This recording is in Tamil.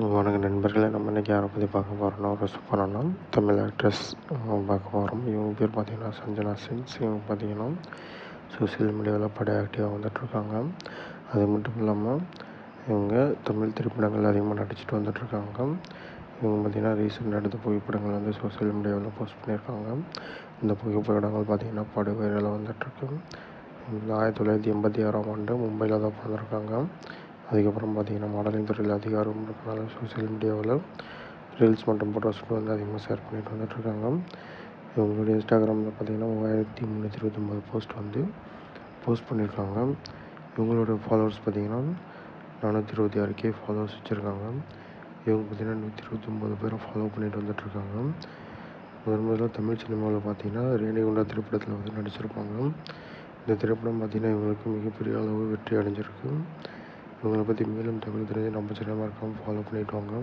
வணக்கம் நண்பர்களே, நம்ம இன்றைக்கி யாரை பற்றி பார்க்க போகிறோம்னா, ஒரு சூப்பரான தமிழ் ஆக்ட்ரஸ் பார்க்க போகிறோம். இவங்க பேர் பார்த்திங்கன்னா சஞ்சனா சின்ஸ். இவங்க பார்த்திங்கன்னா சோசியல் மீடியாவில் பட ஆக்டிவாக வந்துட்டுருக்காங்க. அது மட்டும் இல்லாமல் இவங்க தமிழ் திரைப்படங்கள் அதிகமாக நடிச்சிட்டு வந்துட்டுருக்காங்க. இவங்க பார்த்திங்கன்னா ரீசெண்டாக எடுத்த புகைப்படங்கள் வந்து சோசியல் மீடியாவில் போஸ்ட் பண்ணியிருக்காங்க. இந்த புகைப்படங்கள் பார்த்திங்கன்னா படு வைரலாக வந்துட்டுருக்கு. 1986 மும்பையில் தான் பிறந்திருக்காங்க. அதுக்கப்புறம் பார்த்திங்கன்னா மாடலிங் துறையில் அதிகாரம் இருக்கிறனால சோசியல் மீடியாவில் ரீல்ஸ் மற்றும் ஃபோட்டோஸ் வந்து அதிகமாக ஷேர் பண்ணிட்டு வந்துட்டுருக்காங்க. இவங்களுடைய இன்ஸ்டாகிராமில் பார்த்திங்கன்னா 3329 போஸ்ட் வந்து போஸ்ட் பண்ணியிருக்காங்க. இவங்களோட ஃபாலோவர்ஸ் பார்த்திங்கன்னா 426K ஃபாலோவர்ஸ் வச்சுருக்காங்க. இவங்க பார்த்திங்கன்னா 129 பேரை ஃபாலோ பண்ணிட்டு வந்துட்டுருக்காங்க. முதல்ல தமிழ் சினிமாவில் பார்த்திங்கன்னா ரேணிகுண்டா திரைப்படத்தில் வந்து நடிச்சிருப்பாங்க. இந்த திரைப்படம் பார்த்திங்கன்னா இவங்களுக்கு மிகப்பெரிய அளவு வெற்றி அடைஞ்சிருக்கு. இவங்களை பற்றி மேலும் தகவல் தெரிஞ்சு நம்ம சேனல் மறக்காமல் ஃபாலோ பண்ணிவிட்டு வாங்க.